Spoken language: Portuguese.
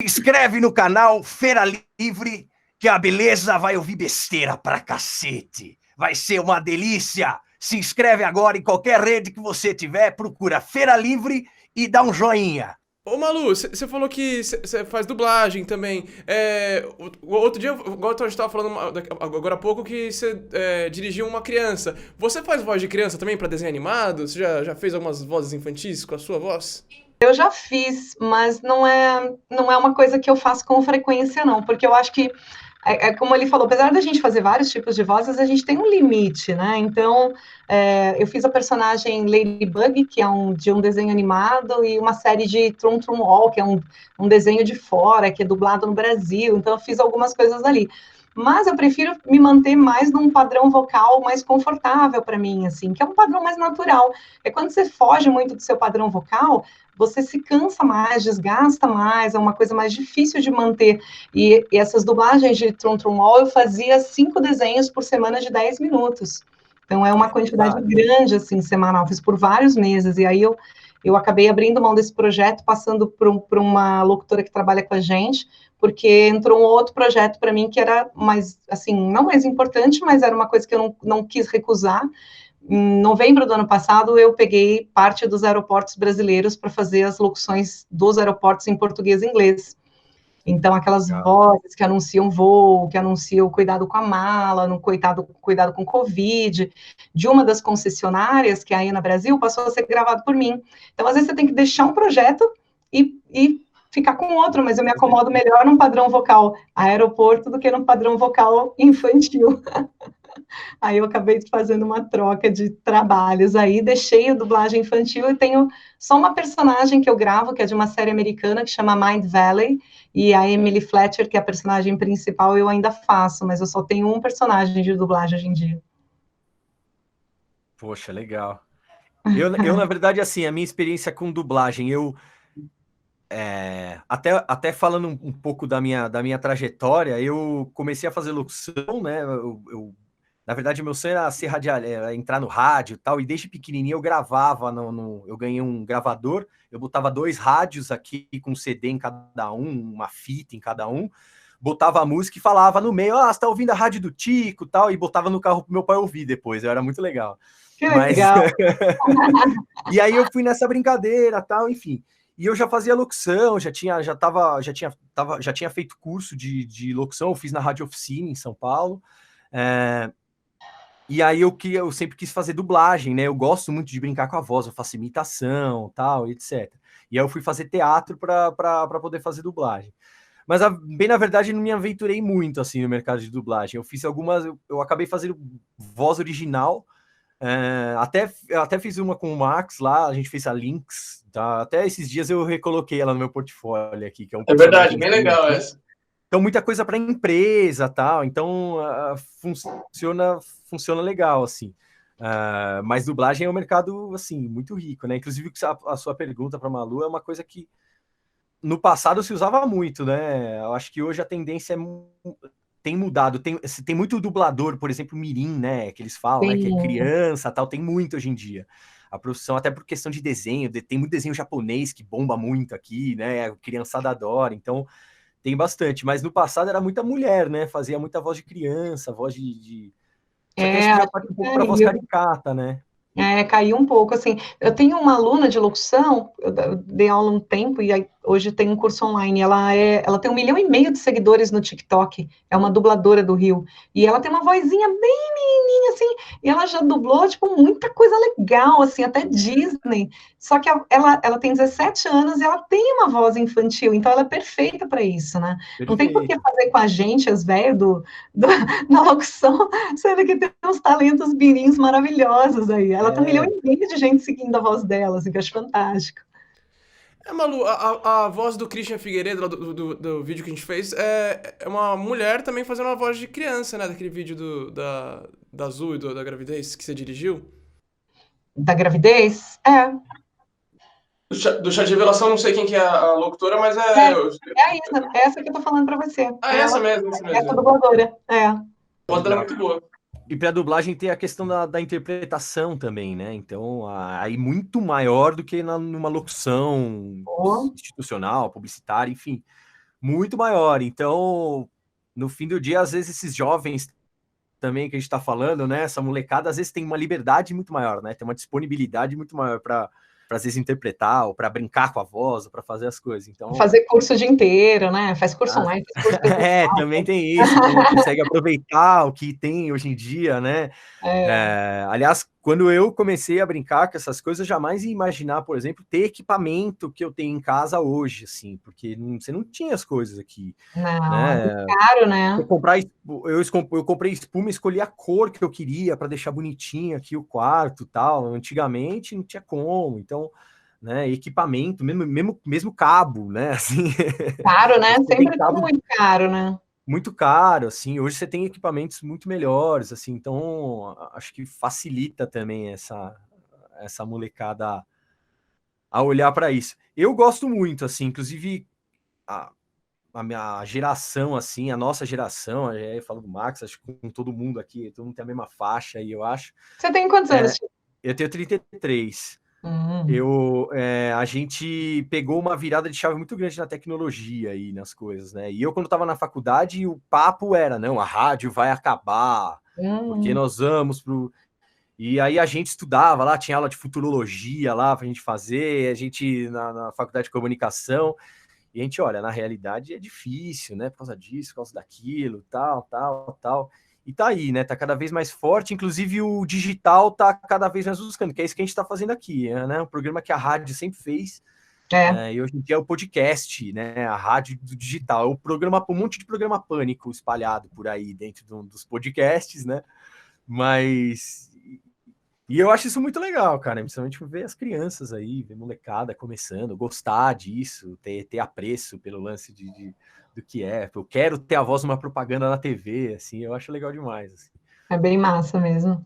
inscreve no canal Feira Livre, que a beleza vai ouvir besteira pra cacete. Vai ser uma delícia. Se inscreve agora em qualquer rede que você tiver, procura Feira Livre e dá um joinha. Ô Malu, você falou que você faz dublagem também. O outro dia, igual a gente tava falando agora há pouco, que você dirigiu uma criança. Você faz voz de criança também pra desenho animado? Você já fez algumas vozes infantis com a sua voz? Eu já fiz, mas não é uma coisa que eu faço com frequência, não, porque eu acho que, como ele falou, apesar da gente fazer vários tipos de vozes, a gente tem um limite, né? Então, eu fiz a personagem Ladybug, que é de um desenho animado, e uma série de Trum Trum All, que é um desenho de fora, que é dublado no Brasil, então eu fiz algumas coisas ali. Mas eu prefiro me manter mais num padrão vocal mais confortável para mim, assim, que é um padrão mais natural. É quando você foge muito do seu padrão vocal, você se cansa mais, desgasta mais, é uma coisa mais difícil de manter. E essas dublagens de Trum Trum All, eu fazia 5 desenhos por semana de 10 minutos. Então, é uma quantidade grande, assim, semanal. Fiz por vários meses. E aí, eu acabei abrindo mão desse projeto, passando por uma locutora que trabalha com a gente, porque entrou um outro projeto para mim que era mais, assim, não mais importante, mas era uma coisa que eu não quis recusar. Em novembro do ano passado, eu peguei parte dos aeroportos brasileiros para fazer as locuções dos aeroportos em português e inglês. Então, aquelas vozes que anunciam voo, que anunciam cuidado com a mala, no cuidado com Covid, de uma das concessionárias, que é a ANA Brasil, passou a ser gravado por mim. Então, às vezes, você tem que deixar um projeto e ficar com outro, mas eu me acomodo melhor num padrão vocal aeroporto do que num padrão vocal infantil. Aí eu acabei fazendo uma troca de trabalhos aí, deixei a dublagem infantil e tenho só uma personagem que eu gravo, que é de uma série americana que chama Mind Valley, e a Emily Fletcher, que é a personagem principal, eu ainda faço, mas eu só tenho um personagem de dublagem hoje em dia. Poxa, legal. Na verdade, assim, a minha experiência com dublagem, até falando um pouco da minha trajetória, eu comecei a fazer locução, né? Na verdade, meu sonho era ser era entrar no rádio e tal, e desde pequenininho eu gravava, eu ganhei um gravador, eu botava 2 rádios aqui com CD em cada um, uma fita em cada um, botava a música e falava no meio, você tá ouvindo a rádio do Tico e tal, e botava no carro pro meu pai ouvir depois, era muito legal. Que Mas legal! e aí eu fui nessa brincadeira, tal, enfim. E eu já fazia locução, já tinha feito curso de locução, eu fiz na Rádio Oficina em São Paulo. E aí eu sempre quis fazer dublagem, né? Eu gosto muito de brincar com a voz, eu faço imitação, tal, etc. E aí eu fui fazer teatro para poder fazer dublagem. Mas, bem na verdade, não me aventurei muito, assim, no mercado de dublagem. Eu fiz algumas... Eu acabei fazendo voz original. Eu até fiz uma com o Max lá, a gente fez a Lynx, tá? Até esses dias eu recoloquei ela no meu portfólio aqui, que é um É verdade, bem personagem legal aqui. essa. Então, muita coisa para empresa, tal. Então, funciona legal, assim. Mas dublagem é um mercado, assim, muito rico, né? Inclusive, a sua pergunta para Malu é uma coisa que no passado se usava muito, né? Eu acho que hoje a tendência tem mudado. Tem muito dublador, por exemplo, mirim, né? Que eles falam, né? Que é Sim. criança, tal. Tem muito hoje em dia. A profissão, até por questão de desenho, tem muito desenho japonês que bomba muito aqui, né? A criançada adora. Então, tem bastante. Mas no passado era muita mulher, né? Fazia muita voz de criança, voz de... Só que acho que já Acho parte que um pouco para voz caricata, né? caiu um pouco, assim. Eu tenho uma aluna de locução, eu dei aula um tempo e aí, hoje tem um curso online. Ela tem 1,5 milhão de seguidores no TikTok. É uma dubladora do Rio. E ela tem uma vozinha bem menininha, assim. E ela já dublou, tipo, muita coisa legal, assim, até Disney. Só que ela tem 17 anos e ela tem uma voz infantil. Então, ela é perfeita para isso, né? Não tem por que Perfeito. fazer com a gente, as velhas da locução, sendo que tem uns talentos birins maravilhosos aí. Ela tem 1,5 milhão de gente seguindo a voz dela, assim, que eu acho fantástico. Malu, a voz do Christian Figueiredo, lá do vídeo que a gente fez, é uma mulher também fazendo uma voz de criança, né? Daquele vídeo da Azul e da gravidez que você dirigiu. Da gravidez? Do chá de revelação, não sei quem que é a locutora, mas É, é essa que eu tô falando para você. Ah, é Ela, essa essa mesmo. dubladora. A voz dela é Legal. muito boa. E para dublagem tem a questão da interpretação também, né? Então, aí muito maior do que numa locução Oh, institucional, publicitária, enfim. muito maior. Então, no fim do dia, às vezes esses jovens também que a gente está falando, né? Essa molecada às vezes tem uma liberdade muito maior, né? Tem uma disponibilidade muito maior para às vezes interpretar, ou para brincar com a voz, ou para fazer as coisas. Então, Fazer curso o dia inteiro, né? Faz curso ah, online, faz curso presencial. também tem isso, consegue aproveitar o que tem hoje em dia, né? É, Aliás, quando eu comecei a brincar com essas coisas, eu jamais ia imaginar, por exemplo, ter equipamento que eu tenho em casa hoje, assim, porque você não tinha as coisas aqui, não, é muito né? caro, né? Eu comprei espuma, escolhi a cor que eu queria para deixar bonitinho aqui o quarto, tal. Antigamente não tinha como, então, né? Equipamento, mesmo cabo, né? Assim, Caro, né? hoje você tem Sempre tudo cabo muito caro, né? muito caro, assim. Hoje você tem equipamentos muito melhores, assim. Então, acho que facilita também essa molecada a olhar para isso. Eu gosto muito, assim, inclusive a, a minha geração, assim, a nossa geração, eu falo do Max, acho que com todo mundo aqui, todo mundo tem a mesma faixa aí, eu acho. Você tem quantos anos, Chico? Eu tenho 33. Hum, A gente pegou uma virada de chave muito grande na tecnologia e nas coisas, né? E eu, quando estava na faculdade, o papo era, não, a rádio vai acabar, porque hum. nós vamos pro. E aí a gente estudava lá, tinha aula de futurologia lá pra gente fazer, a gente na faculdade de comunicação. E a gente olha, na realidade é difícil, né? Por causa disso, por causa daquilo, tal, tal, tal. E tá aí, né? Tá cada vez mais forte. Inclusive o digital tá cada vez mais buscando, que é isso que a gente tá fazendo aqui, né? Um programa que a rádio sempre fez. É, E hoje em dia é o podcast, né? A rádio do digital. O programa, um monte de programa pânico espalhado por aí dentro dos podcasts, né? Mas e eu acho isso muito legal, cara, principalmente ver as crianças aí, ver molecada começando, gostar disso, ter apreço pelo lance do que é. Eu quero ter a voz numa propaganda na TV, assim, eu acho legal demais. Assim. é bem massa mesmo.